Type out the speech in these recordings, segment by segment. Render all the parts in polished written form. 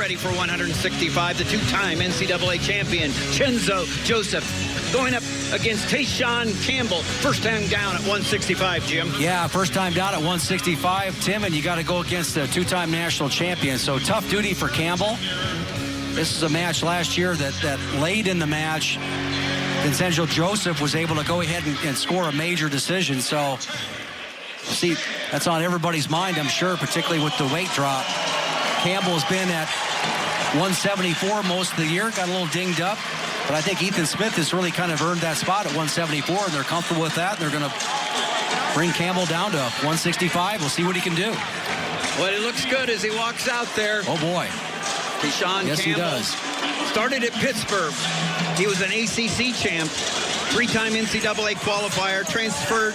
ready for 165. The two-time NCAA champion, Vincenzo Joseph, going up against Tayshawn Campbell. First time down at 165, Jim. Yeah, first time down at 165, Tim, and you got to go against a two-time national champion. So tough duty for Campbell. This is a match last year that late in the match, Vincenzo Joseph was able to go ahead and score a major decision. So, see, that's on everybody's mind, I'm sure, particularly with the weight drop. Campbell's been at 174 most of the year, got a little dinged up. But I think Ethan Smith has really kind of earned that spot at 174, and they're comfortable with that. They're going to bring Campbell down to 165. We'll see what he can do. Well, it looks good as he walks out there. Oh, boy. Tayshawn Yes, Campbell he does. started at Pittsburgh. He was an ACC champ, three-time NCAA qualifier, transferred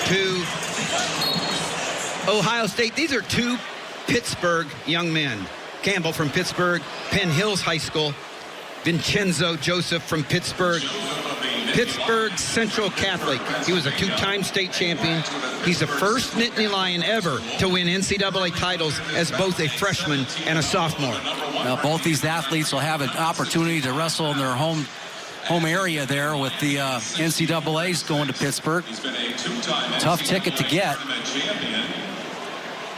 to Ohio State. These are two Pittsburgh young men. Campbell from Pittsburgh, Penn Hills High School. Vincenzo Joseph from Pittsburgh Central Catholic. He was a two-time state champion. He's the first Nittany Lion ever to win NCAA titles as both a freshman and a sophomore. Now, both these athletes will have an opportunity to wrestle in their home area there with the NCAAs going to Pittsburgh. Tough ticket to get.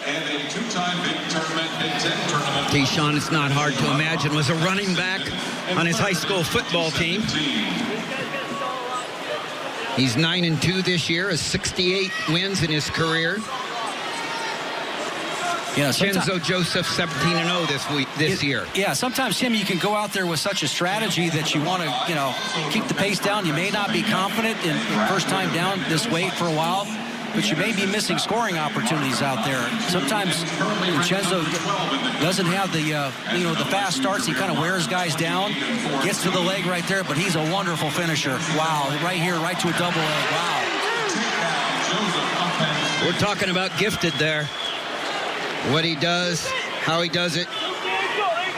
And a two-time Big Ten tournament. Tayshawn, it's not hard to imagine, was a running back on his high school football team. He's 9-2 this year, has 68 wins in his career. Yeah, Vincenzo Joseph 17-0 this year. Yeah, sometimes, Tim, you can go out there with such a strategy that you want to, keep the pace down. You may not be confident in first time down this weight for a while, but you may be missing scoring opportunities out there. Sometimes Vincenzo doesn't have the fast starts. He kind of wears guys down, gets to the leg right there, but he's a wonderful finisher. Wow, right here, right to a double leg. Wow. We're talking about gifted there. What he does, how he does it.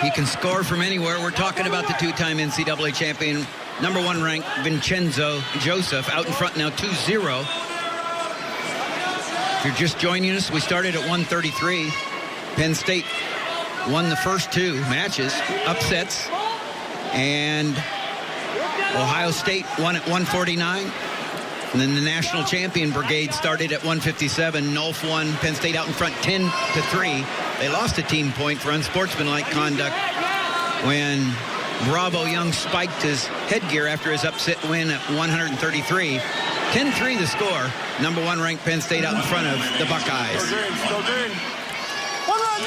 He can score from anywhere. We're talking about the two-time NCAA champion, number one ranked Vincenzo Joseph, out in front now 2-0. If you're just joining us, we started at 133. Penn State won the first two matches, upsets, and Ohio State won at 149. And then the national champion brigade started at 157. Nolf won, Penn State out in front 10-3. They lost a team point for unsportsmanlike conduct when Bravo Young spiked his headgear after his upset win at 133. 10-3 the score. Number one ranked Penn State out in front of the Buckeyes.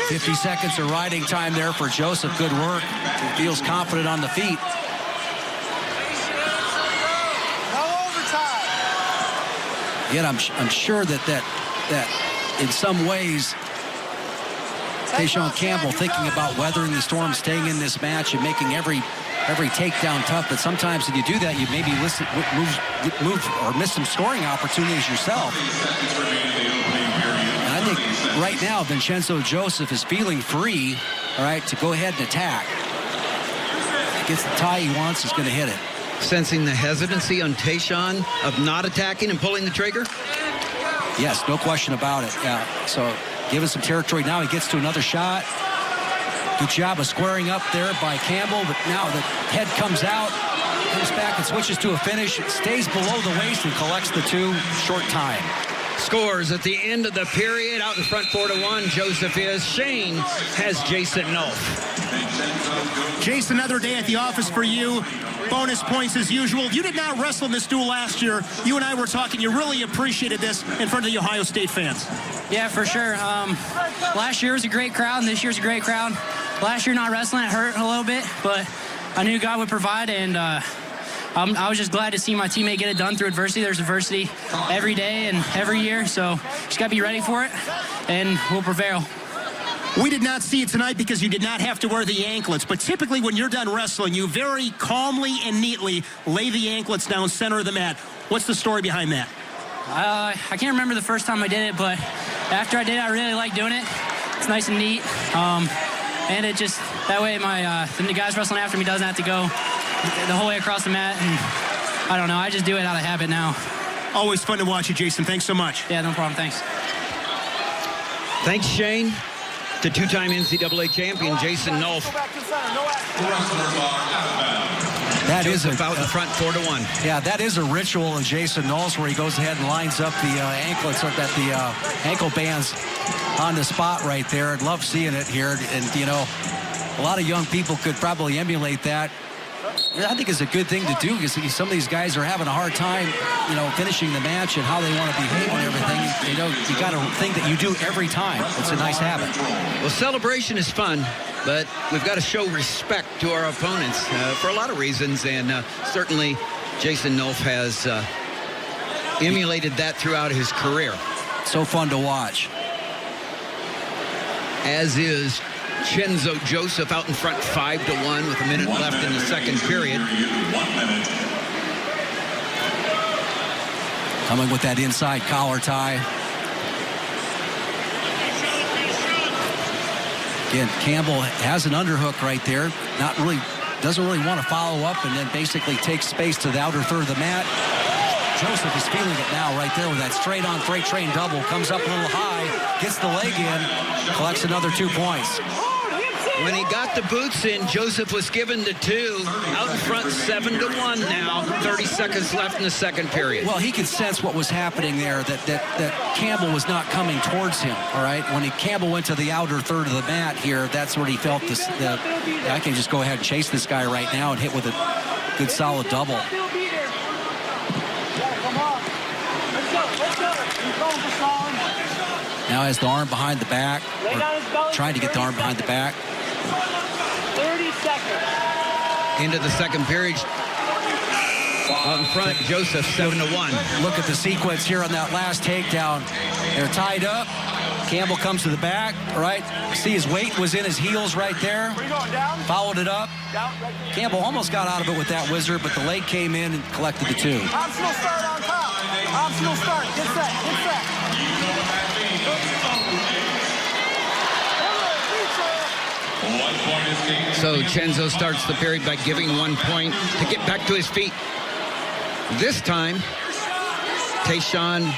50 seconds of riding time there for Joseph. Good work. He feels confident on the feet. Yet I'm sure that in some ways, Tayshawn Campbell thinking about weathering the storm, staying in this match, and making every takedown tough. But sometimes when you do that, you maybe move or miss some scoring opportunities yourself. And I think right now, Vincenzo Joseph is feeling free, all right, to go ahead and attack. If he gets the tie he wants, he's going to hit it. Sensing the hesitancy on Tayshawn of not attacking and pulling the trigger? Yes, no question about it. Yeah, so give us some territory now. He gets to another shot. Good job of squaring up there by Campbell, but now the head comes out, comes back and switches to a finish. It stays below the waist and collects the two. Short time. Scores at the end of the period. Out in front 4-1, Joseph is. Shane has Jason Nolf. Jason, another day at the office for you. Bonus points as usual. You did not wrestle in this duel last year. You and I were talking. You really appreciated this in front of the Ohio State fans. Yeah, for sure. Last year was a great crowd, and this year's a great crowd. Last year not wrestling, it hurt a little bit, but I knew God would provide, and I was just glad to see my teammate get it done through adversity. There's adversity every day and every year, so just got to be ready for it, and we'll prevail. We did not see it tonight because you did not have to wear the anklets, but typically when you're done wrestling, you very calmly and neatly lay the anklets down center of the mat. What's the story behind that? I can't remember the first time I did it, but after I did it, I really like doing it. It's nice and neat, and it just, that way the guys wrestling after me doesn't have to go the whole way across the mat, and I don't know, I just do it out of habit now. Always fun to watch you, Jason. Thanks so much. Yeah, no problem. Thanks. Thanks, Shane. to two-time NCAA champion Jason Nolf. That is out in front 4-1. Yeah, that is a ritual of Jason Knowles where he goes ahead and lines up the anklets, or the ankle bands on the spot right there. I'd love seeing it here. And, you know, a lot of young people could probably emulate that. I think it's a good thing to do because some of these guys are having a hard time, you know, finishing the match and how they want to behave and everything. You know, you got to think that you do every time. It's a nice habit. Well, celebration is fun, but we've got to show respect to our opponents for a lot of reasons, and certainly Jason Nolf has emulated that throughout his career. So fun to watch. As is Vincenzo Joseph out in front 5-1 with a minute left in the second period. Coming with that inside collar tie. Again, Campbell has an underhook right there. Doesn't really want to follow up, and then basically takes space to the outer third of the mat. Joseph is feeling it now right there with that straight-on freight train double. Comes up a little high, gets the leg in, collects another 2 points. When he got the boots in, Joseph was given the 2. Out in front 7-1 now. 30 seconds left in the second period. Well, he could sense what was happening there, that Campbell was not coming towards him, all right? When Campbell went to the outer third of the mat here, that's where he felt I can just go ahead and chase this guy right now and hit with a good solid double. Now has the arm behind the back, or trying to get the arm behind the back. 30 seconds. Into the second period. Out in front, Joseph 7-1. Look at the sequence here on that last takedown. They're tied up. Campbell comes to the back, right? See his weight was in his heels right there. Followed it up. Campbell almost got out of it with that whizzer, but the leg came in and collected the 2. Optional start on top. Optional start. Get set. Get set. So Vincenzo starts the period by giving 1 point to get back to his feet. This time, Tayshawn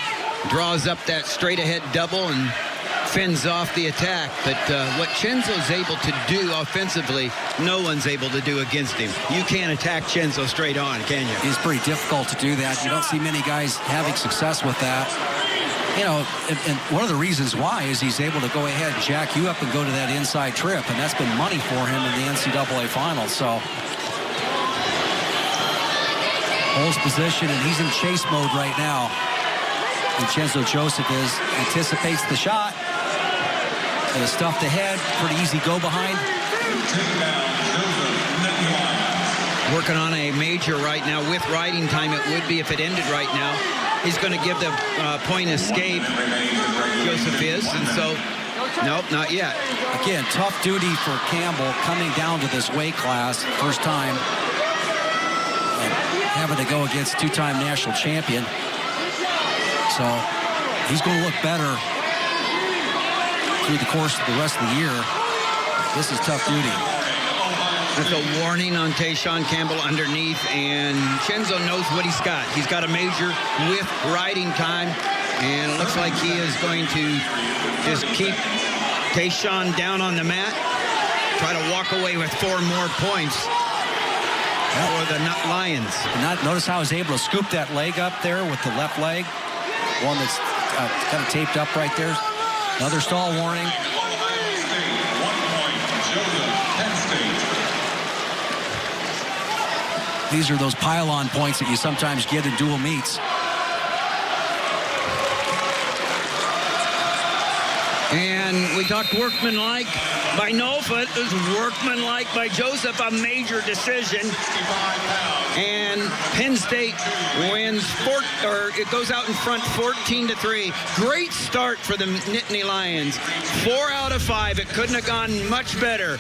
draws up that straight-ahead double and fends off the attack. But what Vincenzo's able to do offensively, no one's able to do against him. You can't attack Vincenzo straight on, can you? It's pretty difficult to do that. You don't see many guys having success with that. You know, and one of the reasons why is he's able to go ahead and jack you up and go to that inside trip, and that's been money for him in the NCAA finals. So holds position, and he's in chase mode right now. Vincenzo Joseph anticipates the shot. And stuffed ahead, pretty easy go behind. Working on a major right now with riding time. It would be if it ended right now. He's going to give the point escape, Joseph is, and so, nope, not yet. Again, tough duty for Campbell coming down to this weight class, first time, and having to go against two-time national champion. So he's going to look better through the course of the rest of the year. This is tough duty. That's a warning on Tayshawn Campbell underneath, and Vincenzo knows what he's got. He's got a major with riding time, and it looks like he is going to just keep Tayshawn down on the mat, try to walk away with 4 more points for the Lions. Notice how he's able to scoop that leg up there with the left leg, one that's kind of taped up right there. Another stall warning. These are those pile-on points that you sometimes get in dual meets. And we talked workmanlike by Nolfa. It was workmanlike by Joseph, a major decision. And Penn State wins, it goes out in front 14-3. Great start for the Nittany Lions. 4 out of 5. It couldn't have gone much better.